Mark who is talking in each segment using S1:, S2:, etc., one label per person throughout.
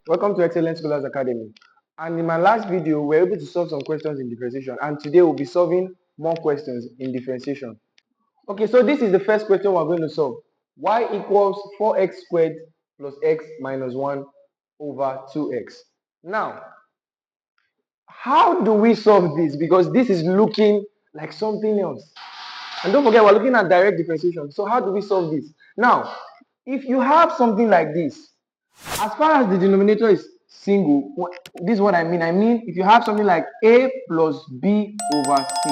S1: Welcome to Excellent Scholars Academy. And in my last video, we were able to solve some questions in differentiation. And today we'll be solving more questions in differentiation. Okay, so this is the first question we're going to solve. Y equals 4x squared plus x minus 1 over 2x. Now, how do we solve this? Because this is looking like something else. And don't forget, we're looking at direct differentiation. So how do we solve this? Now, if you have something like this, as far as the denominator is single, this is what I mean. I mean, if you have something like a plus b over c.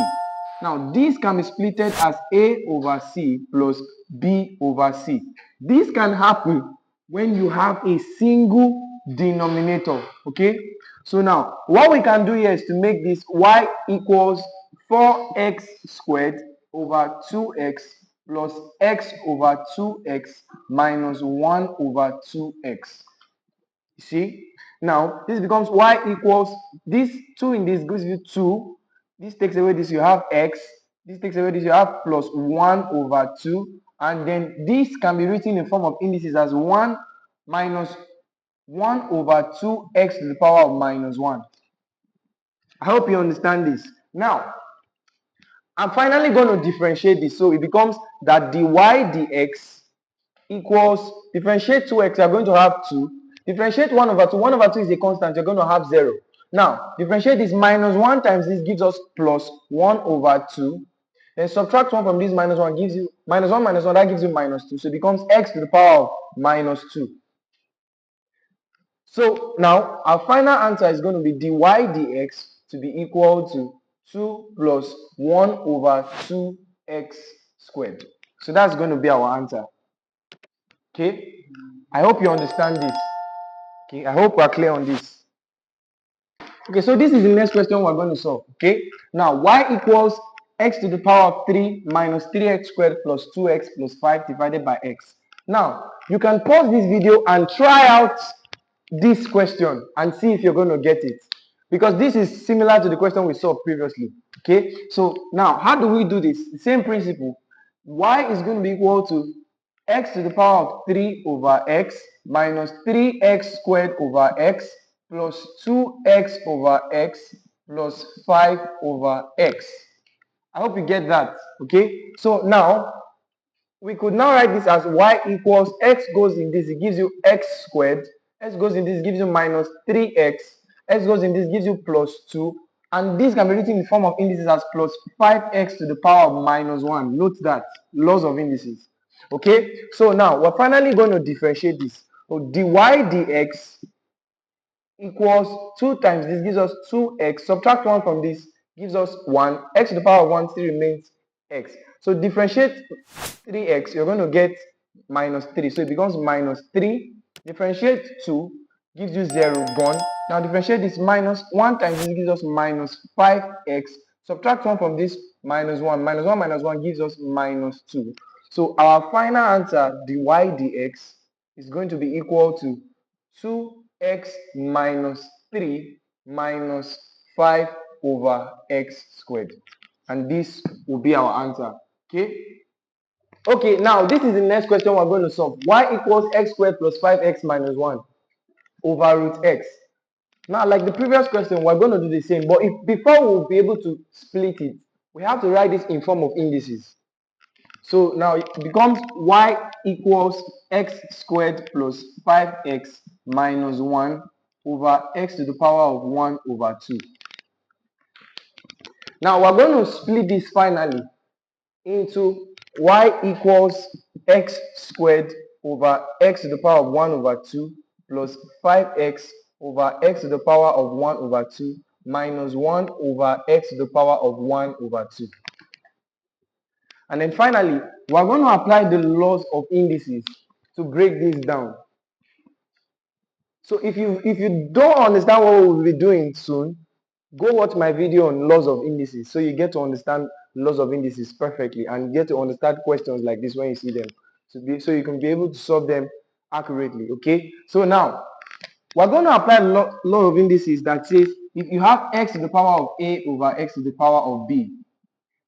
S1: Now, this can be splitted as a over c plus b over c. This can happen when you have a single denominator, okay? So now, what we can do here is to make this y equals 4x squared over 2x plus x over 2x minus 1 over 2x. See? Now, this becomes y equals, this 2 in this gives you 2. This takes away this, you have x. This takes away this, you have plus 1 over 2. And then this can be written in form of indices as 1 minus 1 over 2x to the power of minus 1. I hope you understand this. Now, I'm finally going to differentiate this. So it becomes that dy dx equals, differentiate 2x, you're going to have 2. Differentiate 1 over 2. 1 over 2 is a constant, you're going to have 0. Now, differentiate this minus 1 times this gives us plus 1 over 2. Then subtract 1 from this minus 1 gives you minus 1 minus 1, that gives you minus 2. So it becomes x to the power of minus 2. So now, our final answer is going to be dy dx to be equal to 2 plus 1 over 2x squared. So that's going to be our answer. Okay? I hope you understand this. Okay, I hope we're clear on this. Okay, so this is the next question we're going to solve. Okay, now y equals x to the power of 3 minus 3x squared plus 2x plus 5 divided by x. Now, you can pause this video and try out this question and see if you're going to get it. Because this is similar to the question we solved previously. Okay, so now how do we do this? The same principle. Y is going to be equal to x to the power of 3 over x minus 3x squared over x plus 2x over x plus 5 over x. I hope you get that. Okay, so now we could now write this as y equals x goes in this, it gives you x squared, x goes in this gives you minus 3x, x goes in this gives you plus 2, and this can be written in the form of indices as plus 5x to the power of minus 1. Note that, laws of indices. Okay, so now we're finally going to differentiate this. So dy dx equals 2 times this gives us 2x, subtract 1 from this gives us 1, x to the power of 1 still remains x. So differentiate 3x, you're going to get minus 3, so it becomes minus 3, differentiate 2 gives you 0, gone. Now differentiate this, minus 1 times this gives us minus 5x, subtract 1 from this, minus 1, minus 1 minus 1 gives us minus 2. So our final answer dy dx is going to be equal to 2x minus 3 minus 5 over x squared. And this will be our answer. Okay? Okay, now this is the next question we're going to solve. Y equals x squared plus 5x minus 1 over root x. Now, like the previous question, we're going to do the same. But before we'll be able to split it, we have to write this in form of indices. So now it becomes y equals x squared plus 5x minus 1 over x to the power of 1 over 2. Now we're going to split this finally into y equals x squared over x to the power of 1 over 2 plus 5x over x to the power of 1 over 2 minus 1 over x to the power of 1 over 2. And then finally, we're going to apply the laws of indices to break this down. So if you don't understand what we'll be doing soon, go watch my video on laws of indices so you get to understand laws of indices perfectly and get to understand questions like this when you see them, so you can be able to solve them accurately. Okay, so now we're going to apply law of indices that says if you have x to the power of a over x to the power of b,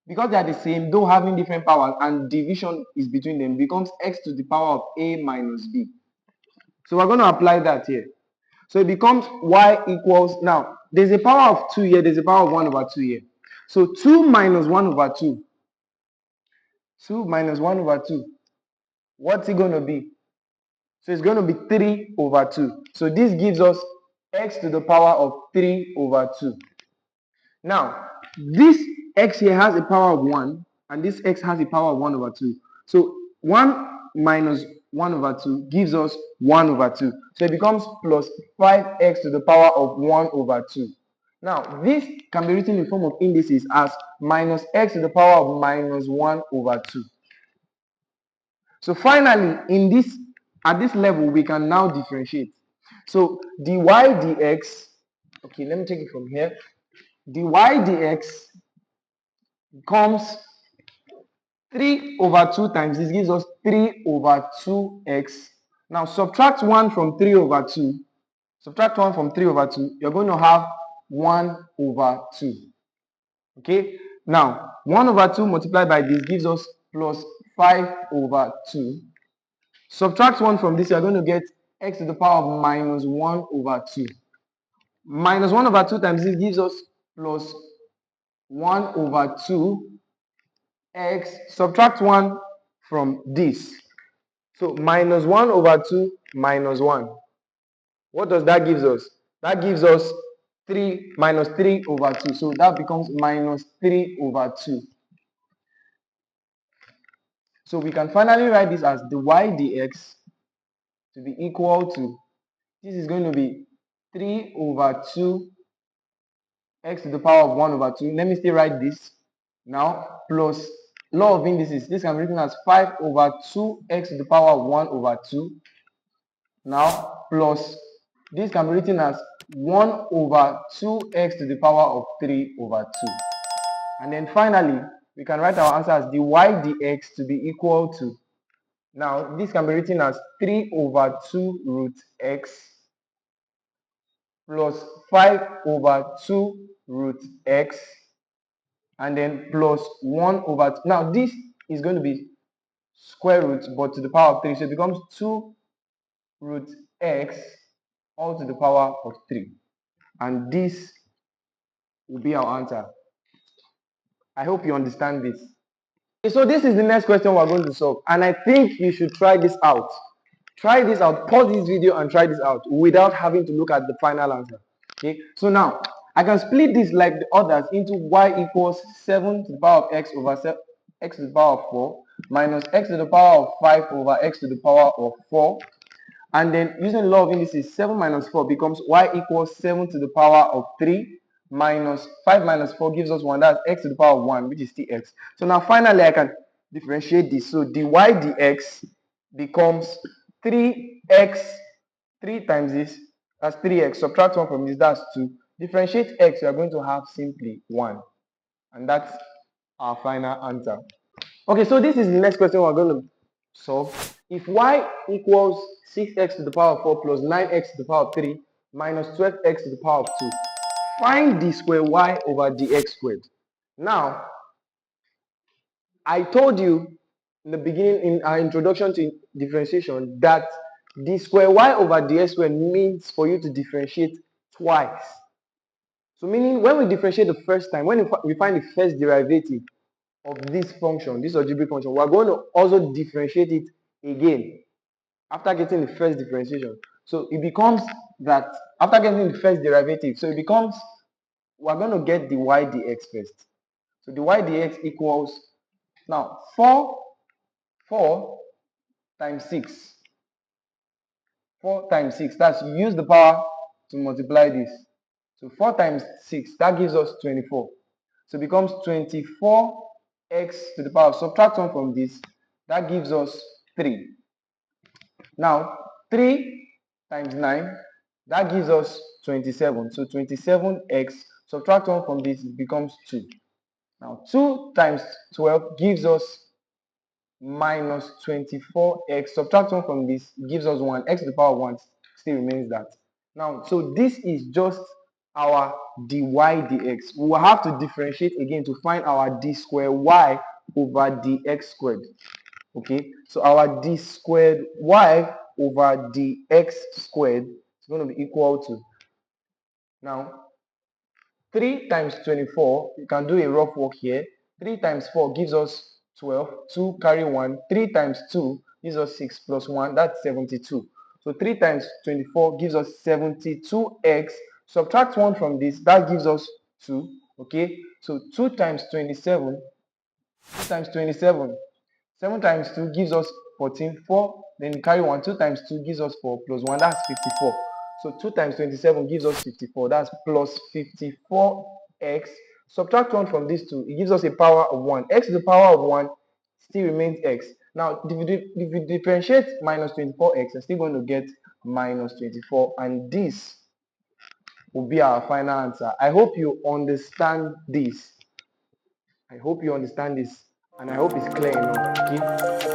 S1: because they are the same though having different powers and division is between them, becomes x to the power of a minus b. So we're going to apply that here. So it becomes y equals, now there's a power of 2 here, there's a power of 1 over 2 here. So 2 minus 1 over 2. 2 minus 1 over 2. What's it going to be? So it's going to be 3 over 2. So this gives us x to the power of 3 over 2. Now, this x here has a power of 1, and this x has a power of 1 over 2. So 1 minus 1 over 2 gives us 1 over 2. So it becomes plus 5x to the power of 1 over 2. Now, this can be written in form of indices as minus x to the power of minus 1 over 2. So finally, at this level, we can now differentiate. So dy dx, okay, let me take it from here. Dy dx becomes 3 over 2 times this gives us 3 over 2x. Now subtract 1 from 3 over 2. Subtract 1 from 3 over 2. You're going to have 1 over 2. Okay? Now 1 over 2 multiplied by this gives us plus 5 over 2. Subtract 1 from this, you're going to get x to the power of minus 1 over 2. Minus 1 over 2 times this gives us plus 1 over 2 x. Subtract 1 from this. So minus 1 over 2 minus 1. What does that give us? That gives us 3 minus 3 over 2. So that becomes minus 3 over 2. So we can finally write this as dy dx to be equal to, this is going to be 3 over 2 x to the power of 1 over 2. Let me still write this now, plus law of indices. This can be written as 5 over 2x to the power of 1 over 2. Now, plus this can be written as 1 over 2x to the power of 3 over 2. And then finally, we can write our answer as dy dx to be equal to, now this can be written as 3 over 2 root x plus 5 over 2 root x, and then plus 1 over 2. Now this is going to be square root but to the power of 3, so it becomes 2 root x all to the power of 3, and this will be our answer. I hope you understand this. So this is the next question we're going to solve, and I think you should try this out. Try this out, pause this video and try this out without having to look at the final answer. Okay, so now I can split this like the others into y equals 7 to the power of x over x to the power of 4 minus x to the power of 5 over x to the power of 4. And then using law of indices, 7 minus 4 becomes y equals 7 to the power of 3 minus 5 minus 4 gives us 1. That's x to the power of 1, which is still x. So now finally I can differentiate this. So dy dx becomes 3x, 3 times this, that's 3x. Subtract 1 from this, that's 2. Differentiate x, you are going to have simply 1. And that's our final answer. Okay, so this is the next question we're going to solve. If y equals 6x to the power of 4 plus 9x to the power of 3 minus 12x to the power of 2, find d square y over dx squared. Now, I told you in the beginning, in our introduction to differentiation, that d square y over dx squared means for you to differentiate twice. So meaning when we differentiate the first time, when we find the first derivative of this function, this algebraic function, we're going to also differentiate it again after getting the first differentiation. So it becomes that after getting the first derivative, so it becomes, we're going to get the y dx first. So the y dx equals, now 4 times 6. 4 times 6, that's, you use the power to multiply this. So 4 times 6, that gives us 24. So it becomes 24x to the power, subtract 1 from this, that gives us 3. Now 3 times 9, that gives us 27. So 27x, subtract 1 from this, it becomes 2. Now 2 times 12 gives us minus 24x, subtract 1 from this, gives us 1. X to the power of 1 still remains that. Now, so this is just our dy dx. We will have to differentiate again to find our d squared y over dx squared. Okay, so our d squared y over dx squared It's going to be equal to, now 3 times 24, you can do a rough work here. 3 times 4 gives us 12. 2 carry 1. 3 times 2 gives us 6 plus 1. That's 72. So 3 times 24 gives us 72x. Subtract 1 from this. That gives us 2. Okay. So 2 times 27. 2 times 27. 7 times 2 gives us 14. 4. Then carry 1. 2 times 2 gives us 4 plus 1. That's 54. So 2 times 27 gives us 54. That's plus 54x. Subtract 1 from these two. It gives us a power of 1. X to the power of 1 still remains x. Now, if we differentiate minus 24x, we're still going to get minus 24. And this will be our final answer. I hope you understand this. I hope you understand this. And I hope it's clear enough. Okay?